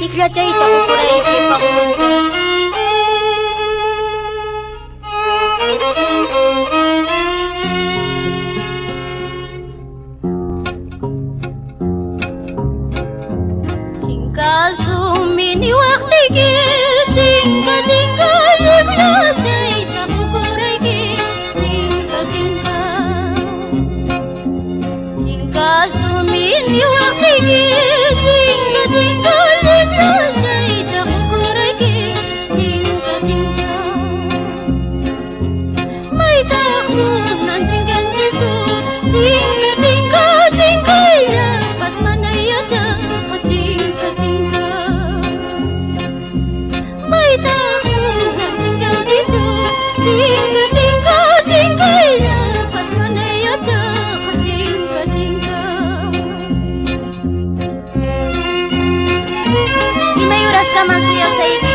Ikla cerita kukurai ke pakunca. Jingka sumini waktu ki, jingka libla cerita kukurai ki, jingka sumini waktu ki, jingka libla cerita kukurai ki, jingka mai takluk nan jingka jisu, jingka ya pas mana ya jangka jingka mai takluk nan jingka jisu, jingka ya pas mana ya jangka jingka Imayuras ka man suya saiki,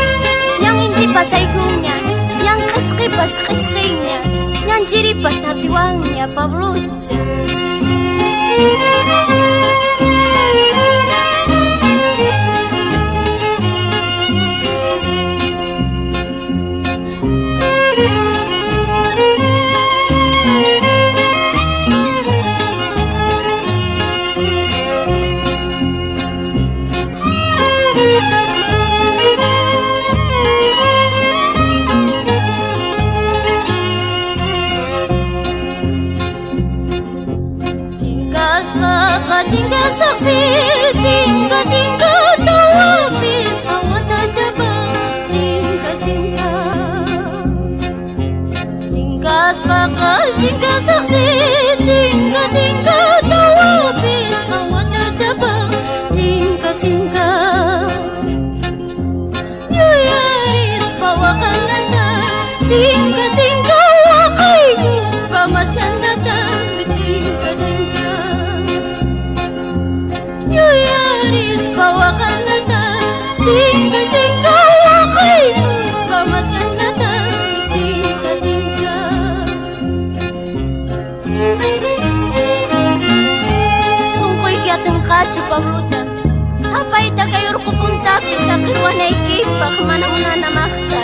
yang inti pa saikunya, yang kiski pas kiskinya, yang ciri pas hatiwangnya Pabluca. Jingka saksi, jingka tawa bis tawa tajaba, jingka sepakat, jingka saksi, jingka tawa bis tawa tajaba, jingka yuyaris bawakan nada, jingka wakaigus pamaskan nada, jingka yuyaris bawakan nada, jingka wakaigus pamaskan nada, jingka sungkoy kiateng kacu Pabluca, sampai tagayor kupung tapi sa kirwanay kipa kemana-mana namakta.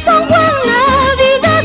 Son Juan Navidad,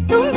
Tumben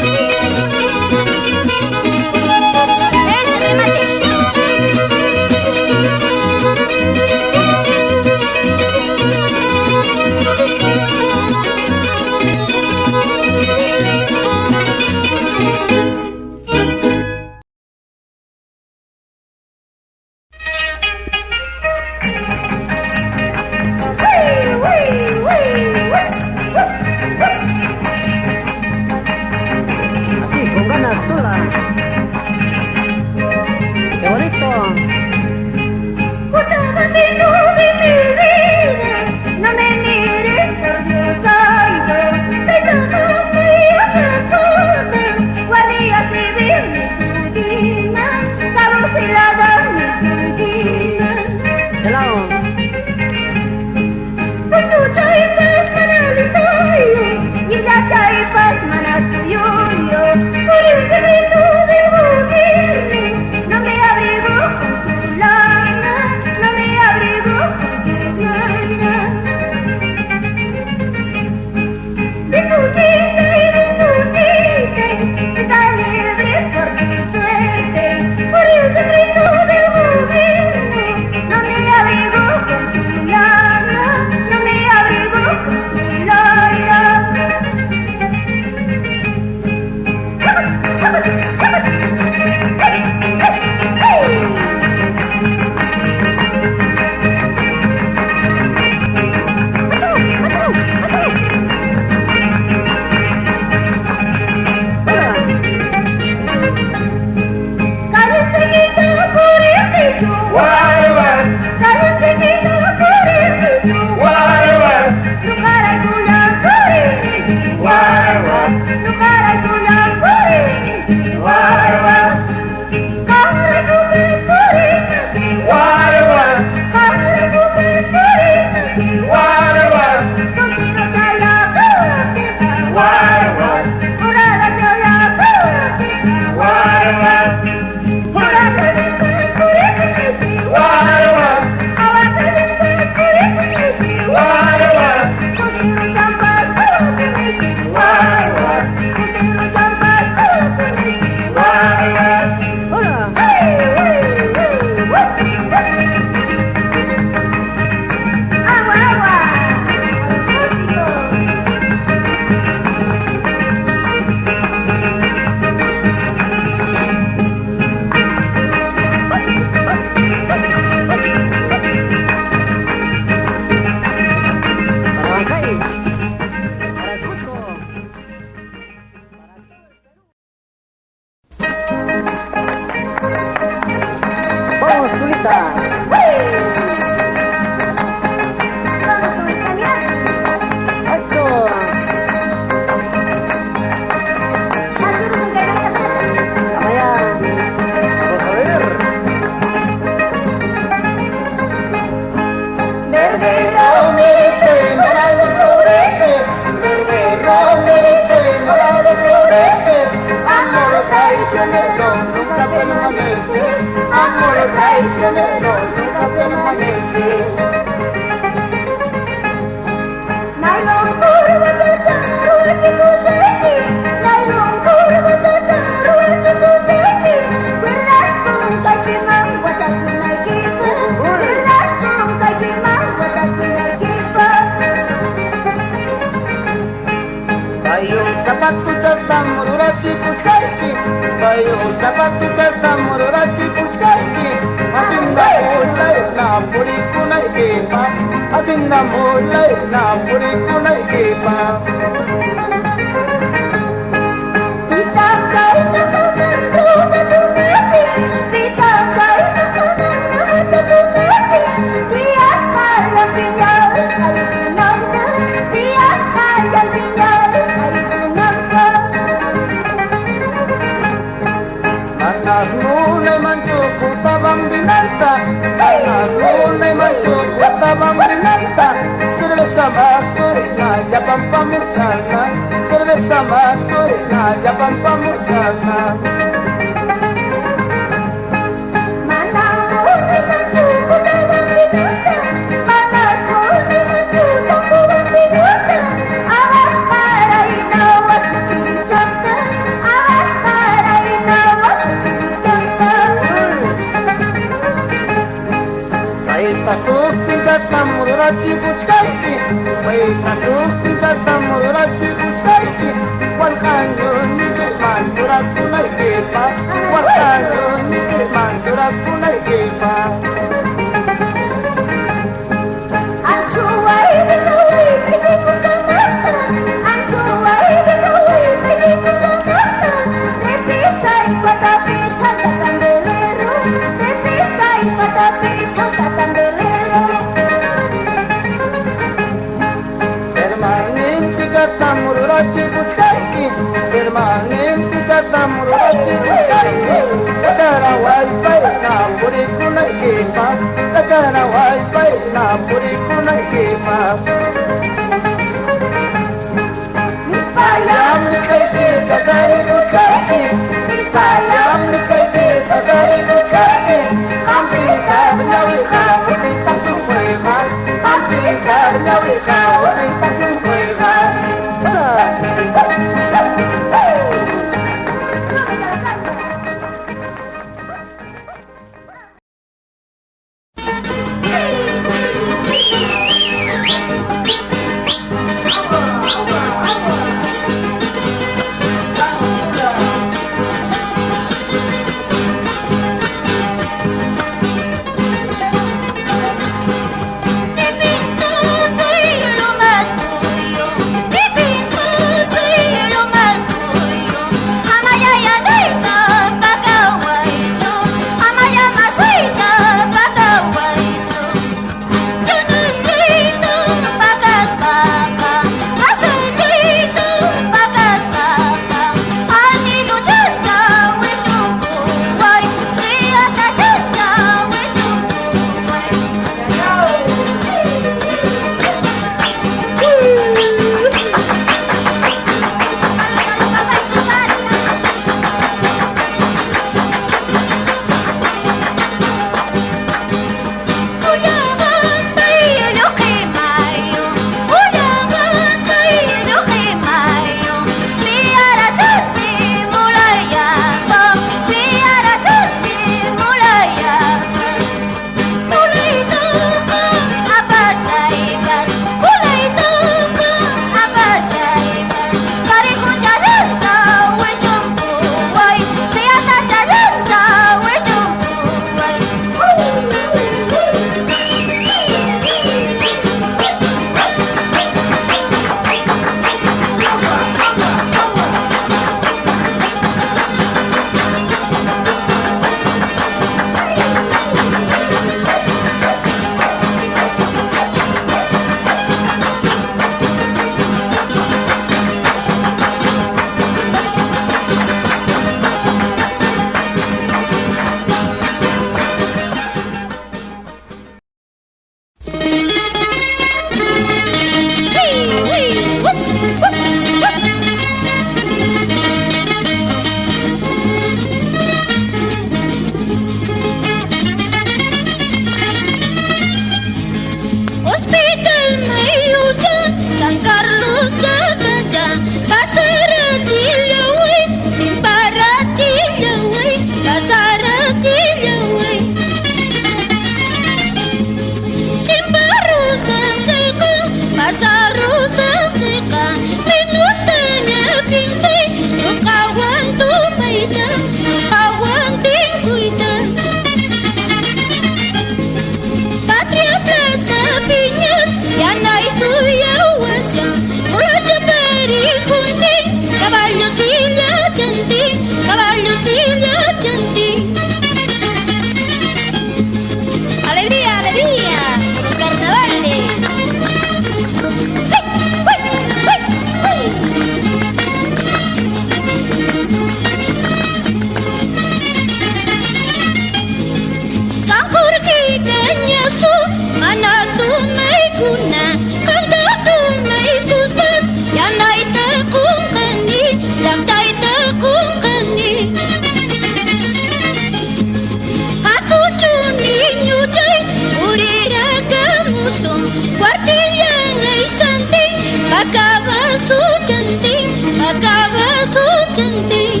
cantik.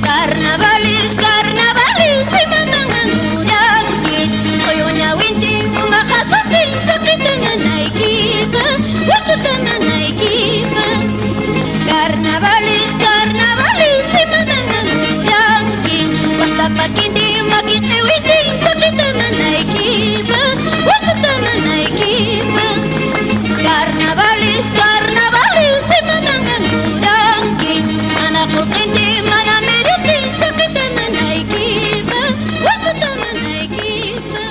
Carnavalis, carnavalis, ay mamangan urangkin. Koyonya winting, makasuting, sakit tangan ay kiba, waktu tangan ay kiba. Carnavalis, carnavalis, ay mamangan urangkin. Basta pag hindi makikiwiting, sakit tangan ay kiba, waktu tangan ay kiba. Carnavalis, carnavalis, ay mamangan urangkin. Anak ko hindi manamiritin, sakit tangan ay kiba, waktu tangan ay kiba.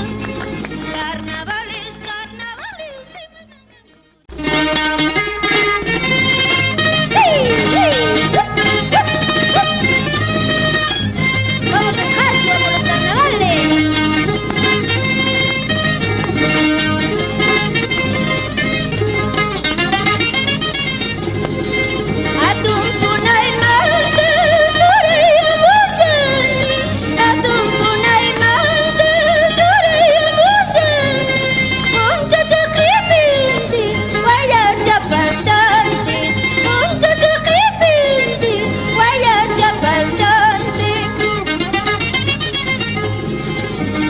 Carnavalis, carnavalis, ay mamangan. Hey, hey, bus, bus, bus. Vamos a Jasia por los carnavales. Atung punay mante, sore abusan. Atung punay mante, sore abusan. Kung cacakipindi, waya capandante. Kung cacakipindi, waya capandante.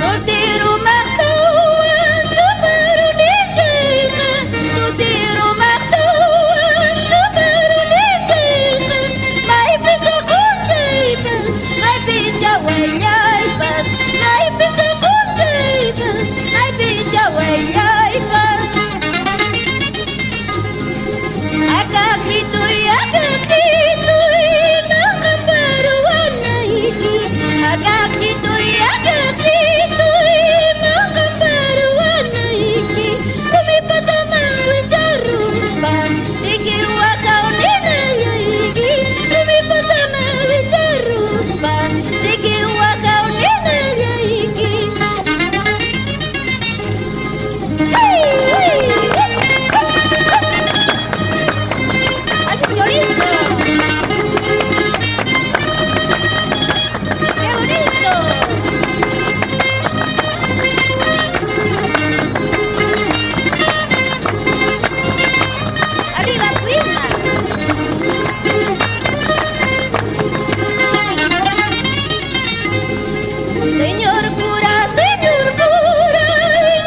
Surti rumah tuan, tu baru dijaga. Surti rumah tuan, tu baru dijaga. Mai pica kunjaiban, mai pica wayaiban. Mai pica kunjaiban, mai pica wayaiban. Agak gituy, mga baruan na iki. Agak gituy, mga baruan na iki. Lumipat ang mga charuspan, ikiwagaw nila iki. Lumipat ang mga charuspan, ikiwagaw nila iki. Hey, hey, yes, yes, yes. ¡Ay, chorizo! ¡Qué bonito! ¡Arriba, Prisma! Señor cura,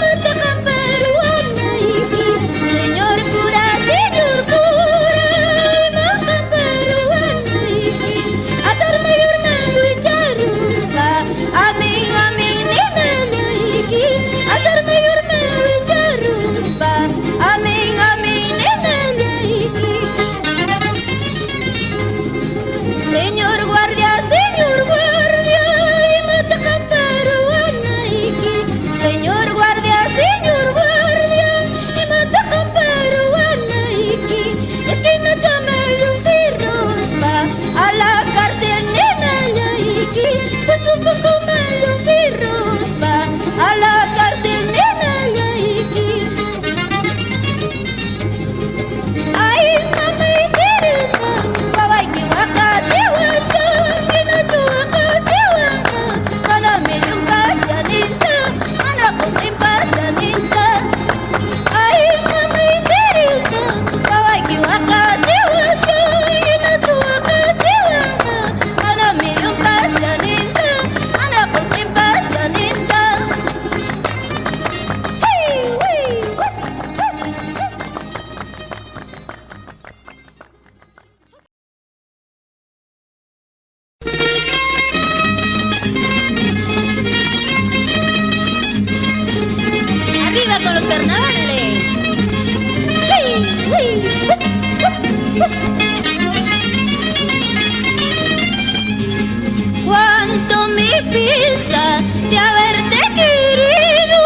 matakan baruan na iki. Señor cura, matakan baruan na iki. Atar mayor na wicarupa, aming nina na iki. Atar mayor na wicarupa, aming nina na iki. Señor guardia, matakan baruan na iki. Señor guardia, matakan baruan na iki. Es que no llama yung virus pa, a la cárcel nena na iki. Susuko yung virus pa, a la cárcel nena na iki. Ay, mamay Teresa, babay kiwaka chiwasya, ginatuwaka chiwaka. Kanami yung pagdaninta, anak ko may pagdaninta. Ay, mamay Teresa, babay kiwaka chiwasya, ginatuwaka chiwaka. Kanami yung pagdaninta, anak ko may pagdaninta. Hey, hey, what's, what's, what's? Arriba con los carnavales. Hey, hey, bus, bus, bus. Cuánto me pesa de haberte querido,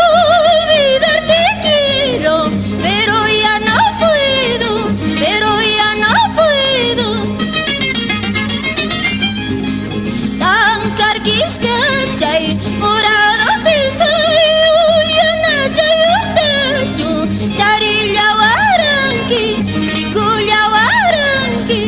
olvidarte quiero, pero ya no puedo, Tan carquis cachay, morados y sayo, ya na chayo tacho, tarilla waranki, ikuya waranki.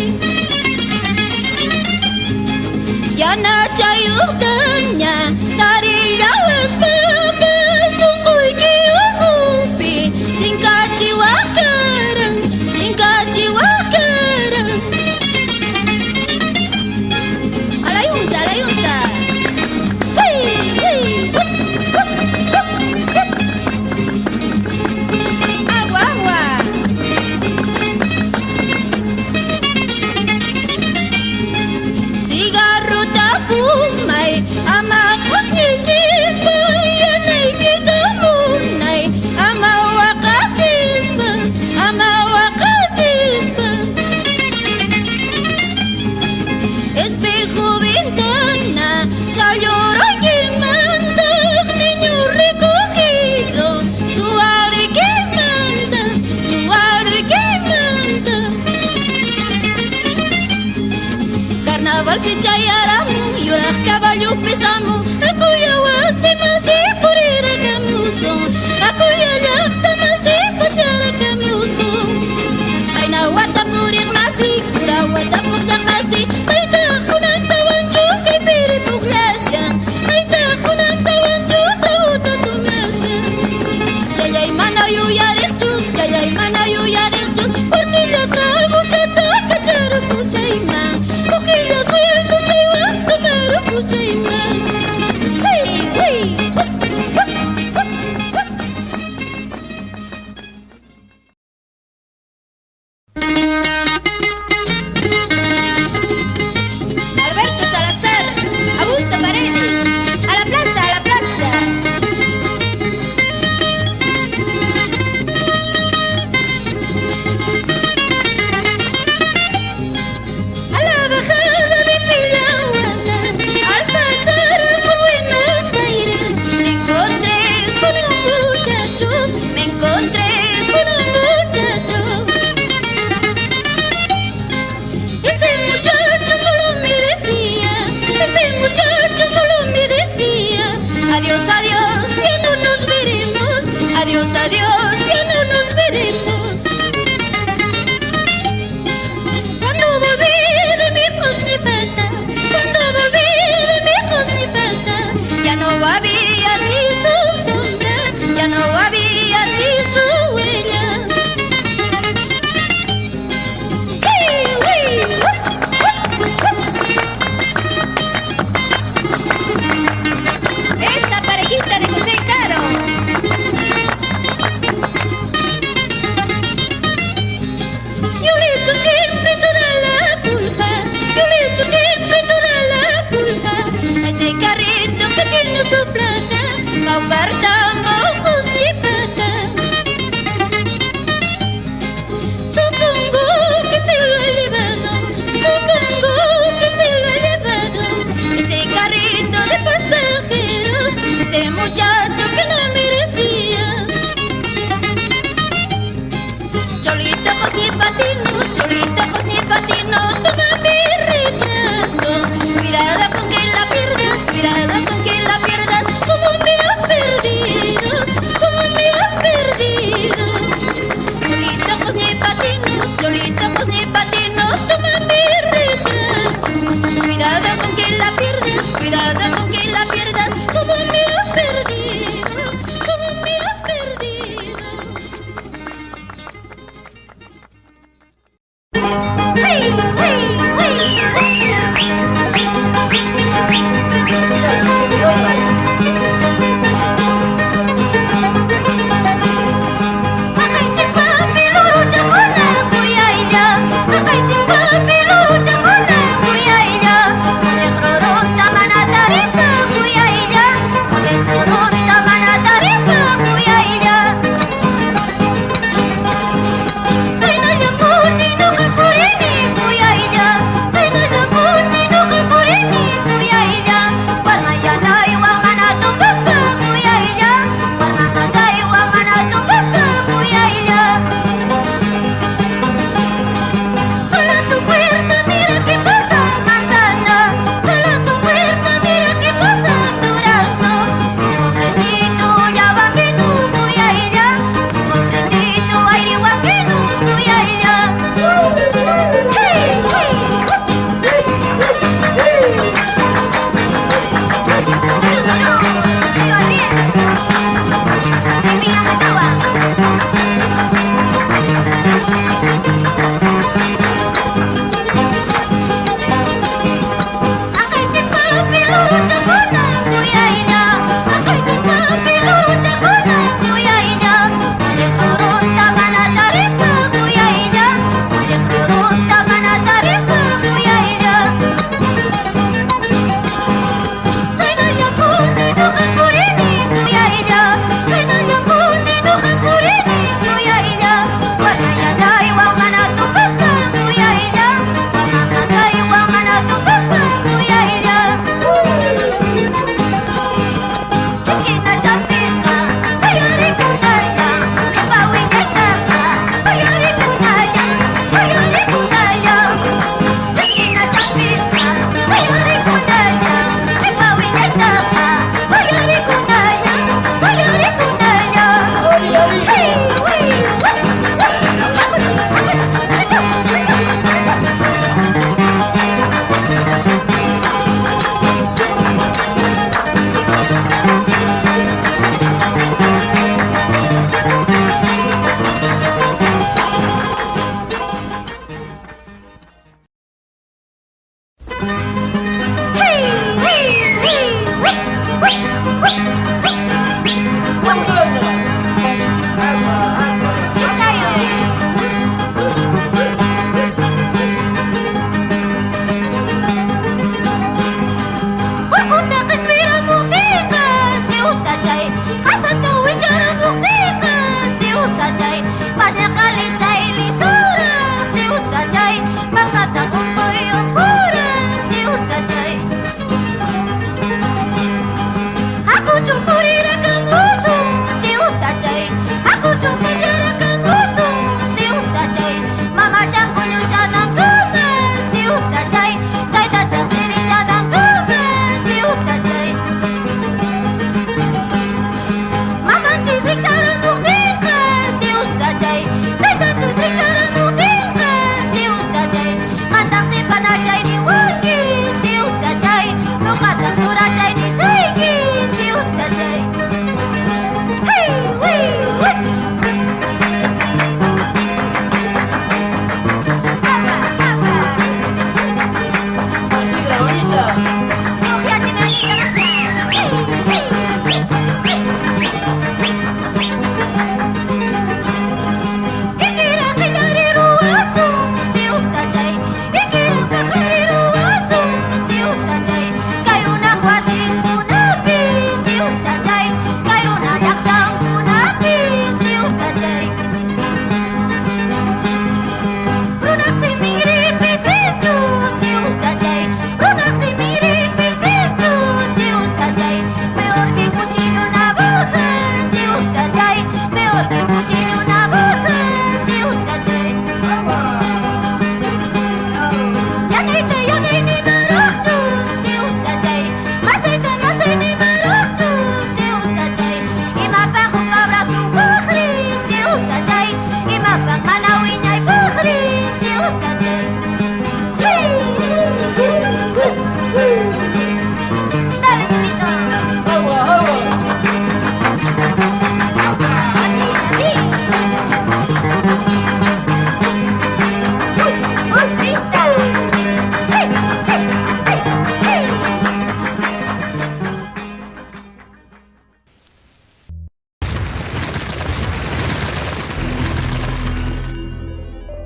Ya na chayo tanya, tarilla was papas, tukoy kiyukupi, chinkachi wakaran, chinkachi wakaran. yupisamu, aku ya wasi masih purira kamuso, aku ya yakta masih pasyara kamuso. Ay nawata purir masih, nawata purda kasih, ay tako ng tawan kay piri puglasya, ay tako ng tawan tauta tumasya. Jayay manayu yarik jus, jayay manayu yarik jus, porque ya trago chata kachara kusayma, porque ya suelto chaywa tamara kusayma. Hey, hey, hus, hus, hus, hus. Alberto Salazar, Augusto Paredes, a la plaza, a la plaza. A la bajada de Pilahuana, al pasar por Buenos Aires, me encontré con un muchacho, me encontré con un muchacho. Ese muchacho solo me decía, ese muchacho solo me decía, adiós, adiós, ya no nos veremos, adiós, adiós, ya no nos veremos. Cuando volví de mi falta, cuando volví de mi falta, ya no había ni su sombra, ya no había ni su huella. ¡Hey, hey! ¡Hus, hus, hus! Esta parejita de José Caro. Yo le echo siempre toda la culpa, yo le echo siempre toda la culpa a ese carrito que tiene su plata, pa' ahogar tambos y pata. Supongo que se lo he llevado, supongo que se lo he llevado, ese carrito de pasajeros, ese muchacho que no merecía. Cholito pues ni patino, cholito pues ni patino, toma mi retrato. Cuidado con que la pierdas, cuidado con que la pierdas, como me has perdido, como me has perdido. Cholito pues ni patino, cholito pues ni patino, toma mi retrato. Cuidado con que la pierdas, cuidado con